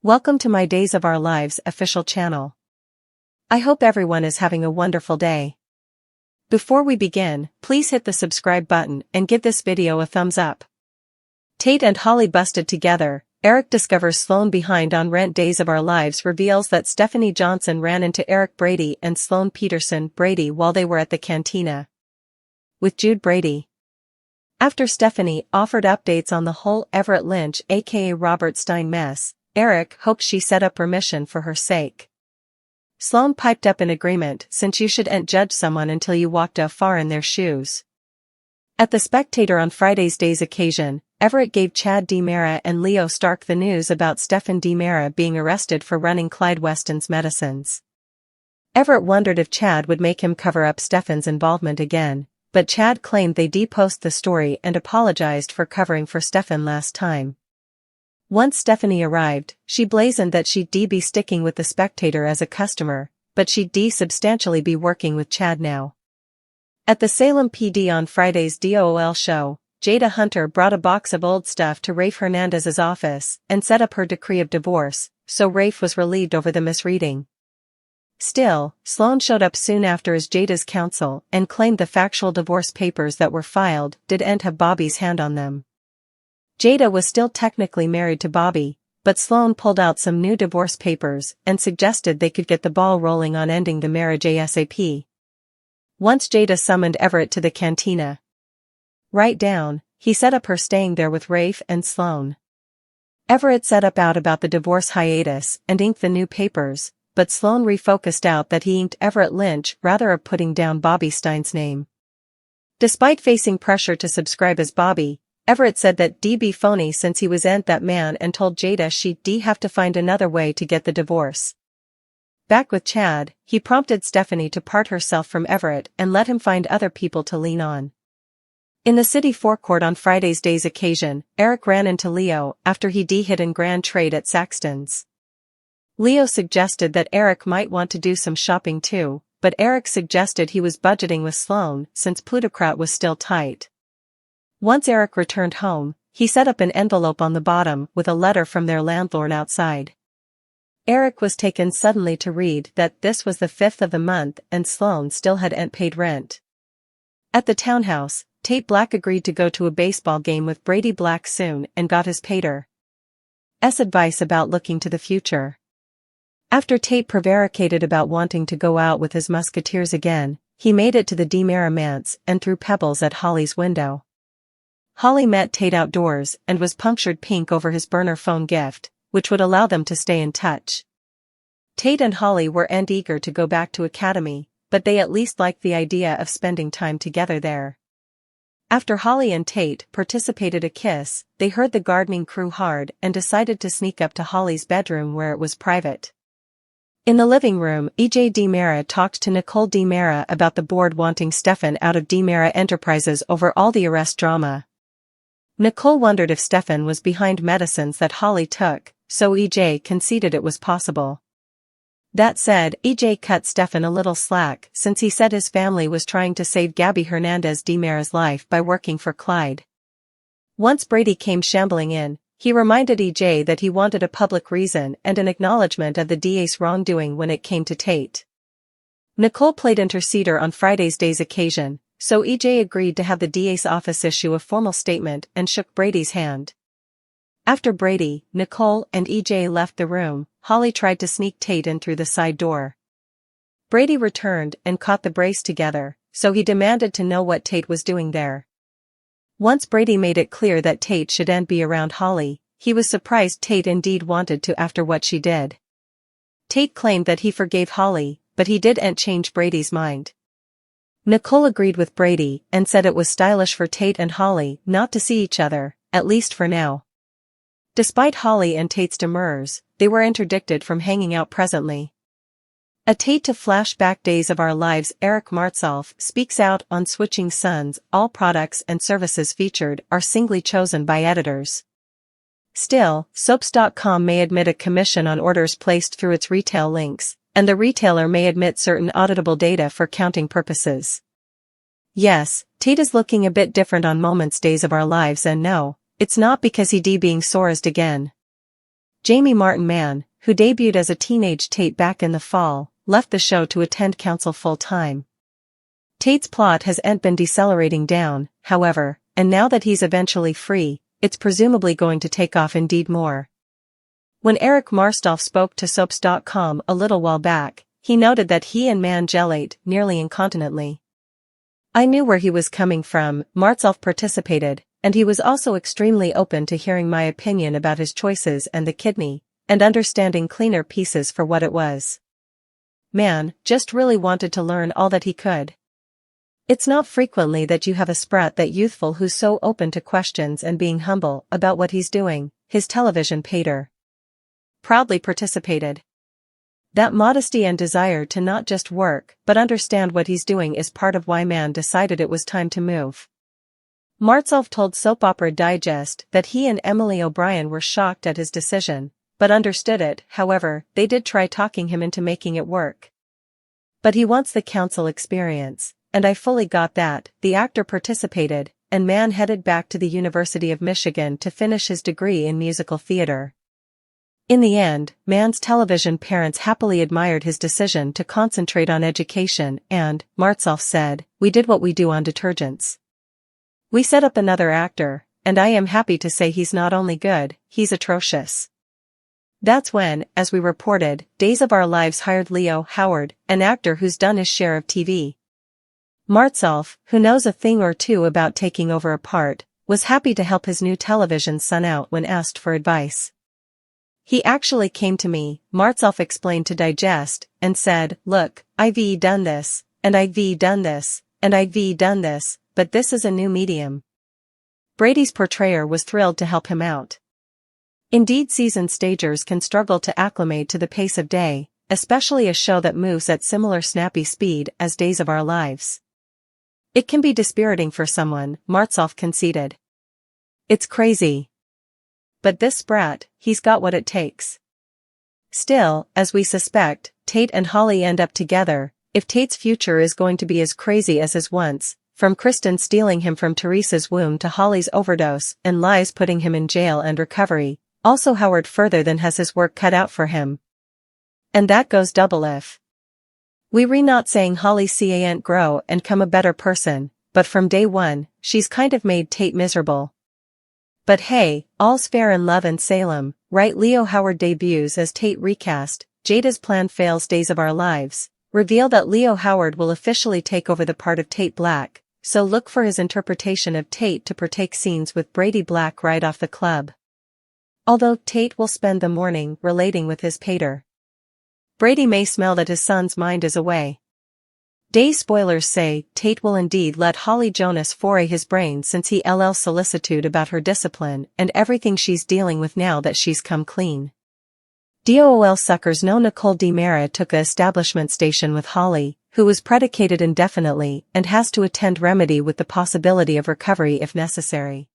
Welcome to my Days of Our Lives official channel. I hope everyone is having a wonderful day. Before we begin, please hit the subscribe button and give this video a thumbs up. Tate and Holly busted together. Eric discovers Sloane behind on rent. Days of Our Lives reveals that Stephanie Johnson ran into Eric Brady and Sloane Peterson Brady while they were at the cantina with Jude Brady. After Stephanie offered updates on the whole Everett Lynch aka Robert Stein mess, Eric hoped she set up remission for her sake. Sloane piped up in agreement, since you shouldn't judge someone until you walked far in their shoes. At the Spectator on Friday's Day's occasion, Everett gave Chad DiMera and Leo Stark the news about Stephen DiMera being arrested for running Clyde Weston's medicines. Everett wondered if Chad would make him cover up Stefan's involvement again, but Chad claimed they deposted the story and apologized for covering for Stefan last time. Once Stephanie arrived, she blazoned that she'd be sticking with the Spectator as a customer, but she'd substantially be working with Chad now. At the Salem PD on Friday's DOL show, Jada Hunter brought a box of old stuff to Rafe Hernandez's office and set up her decree of divorce, so Rafe was relieved over the misreading. Still, Sloane showed up soon after as Jada's counsel and claimed the factual divorce papers that were filed didn't have Bobby's hand on them. Jada was still technically married to Bobby, but Sloane pulled out some new divorce papers and suggested they could get the ball rolling on ending the marriage ASAP. Once Jada summoned Everett to the cantina. Right down, he set up her staying there with Rafe and Sloane. Everett set up out about the divorce hiatus and inked the new papers, but Sloane refocused out that he inked Everett Lynch rather of putting down Bobby Stein's name. Despite facing pressure to subscribe as Bobby, Everett said that be phony since he wasn't that man and told Jada she'd have to find another way to get the divorce. Back with Chad, he prompted Stephanie to part herself from Everett and let him find other people to lean on. In the city forecourt on Friday's Day's occasion, Eric ran into Leo after he hit in grand trade at Saxton's. Leo suggested that Eric might want to do some shopping too, but Eric suggested he was budgeting with Sloane since plutocrat was still tight. Once Eric returned home, he set up an envelope on the bottom with a letter from their landlord outside. Eric was taken suddenly to read that this was the 5th of the month and Sloane still hadn't paid rent. At the townhouse, Tate Black agreed to go to a baseball game with Brady Black soon and got his pater's advice about looking to the future. After Tate prevaricated about wanting to go out with his musketeers again, he made it to the DiMera manse and threw pebbles at Holly's window. Holly met Tate outdoors and was punctured pink over his burner phone gift, which would allow them to stay in touch. Tate and Holly were eager to go back to Academy, but they at least liked the idea of spending time together there. After Holly and Tate participated a kiss, they heard the gardening crew hard and decided to sneak up to Holly's bedroom where it was private. In the living room, E.J. DiMera talked to Nicole DiMera about the board wanting Stefan out of DiMera Enterprises over all the arrest drama. Nicole wondered if Stefan was behind medicines that Holly took, so E.J. conceded it was possible. That said, E.J. cut Stefan a little slack since he said his family was trying to save Gabby Hernandez DiMera's life by working for Clyde. Once Brady came shambling in, he reminded E.J. that he wanted a public reason and an acknowledgement of the DA's wrongdoing when it came to Tate. Nicole played interceder on Friday's Day's occasion, so E.J. agreed to have the DA's office issue a formal statement and shook Brady's hand. After Brady, Nicole, and E.J. left the room, Holly tried to sneak Tate in through the side door. Brady returned and caught the brace together, so he demanded to know what Tate was doing there. Once Brady made it clear that Tate shouldn't be around Holly, he was surprised Tate indeed wanted to after what she did. Tate claimed that he forgave Holly, but he didn't change Brady's mind. Nicole agreed with Brady and said it was stylish for Tate and Holly not to see each other, at least for now. Despite Holly and Tate's demurs, they were interdicted from hanging out presently. A Tate to flashback Days of Our Lives. Eric Martsolf speaks out on switching sons. All products and services featured are singly chosen by editors. Still, soaps.com may admit a commission on orders placed through its retail links, and the retailer may admit certain auditable data for counting purposes. Yes, Tate is looking a bit different on Moments Days of Our Lives, and no, it's not because he being Sorazed again. Jamie Martin Mann, who debuted as a teenage Tate back in the fall, left the show to attend council full-time. Tate's plot has been decelerating down, however, and now that he's eventually free, it's presumably going to take off indeed more. When Eric Marstolf spoke to Soaps.com a little while back, he noted that he and Mann gelate nearly incontinently. I knew where he was coming from. Marstolf participated, and he was also extremely open to hearing my opinion about his choices and the kidney, and understanding cleaner pieces for what it was. Mann just really wanted to learn all that he could. It's not frequently that you have a sprat that youthful who's so open to questions and being humble about what he's doing, his television pater proudly participated. That modesty and desire to not just work but understand what he's doing is part of why Mann decided it was time to move. Martsolf told Soap Opera Digest that he and Emily O'Brien were shocked at his decision, but understood it. However, they did try talking him into making it work. But he wants the council experience, and I fully got that. The actor participated, and Mann headed back to the University of Michigan to finish his degree in musical theater. In the end, Mann's television parents happily admired his decision to concentrate on education and, Martsolf said, "We did what we do on detergents. We set up another actor, and I am happy to say he's not only good, he's atrocious." That's when, as we reported, Days of Our Lives hired Leo Howard, an actor who's done his share of TV. Martsolf, who knows a thing or two about taking over a part, was happy to help his new television son out when asked for advice. "He actually came to me," Martsolf explained to Digest, and said, "Look, I've done this, and I've done this, and I've done this, but this is a new medium." Brady's portrayer was thrilled to help him out. Indeed, seasoned stagers can struggle to acclimate to the pace of day, especially a show that moves at similar snappy speed as Days of Our Lives. It can be dispiriting for someone, Martsolf conceded. "It's crazy. But this sprat, he's got what it takes." Still, as we suspect, Tate and Holly end up together. If Tate's future is going to be as crazy as his once, from Kristen stealing him from Teresa's womb to Holly's overdose and lies putting him in jail and recovery, also Howard further than has his work cut out for him. And that goes double if. We're not saying Holly can't grow and come a better person, but from day one, she's kind of made Tate miserable. But hey, all's fair in love and Salem, right? Leo Howard debuts as Tate recast. Jada's plan fails. Days of Our Lives reveal that Leo Howard will officially take over the part of Tate Black, so look for his interpretation of Tate to partake scenes with Brady Black right off the club. Although Tate will spend the morning relating with his pater, Brady may smell that his son's mind is away. Day spoilers say Tate will indeed let Holly Jonas foray his brain since he solicitude about her discipline and everything she's dealing with now that she's come clean. DOOL suckers know Nicole DiMera took a establishment station with Holly, who was predicated indefinitely and has to attend remedy with the possibility of recovery if necessary.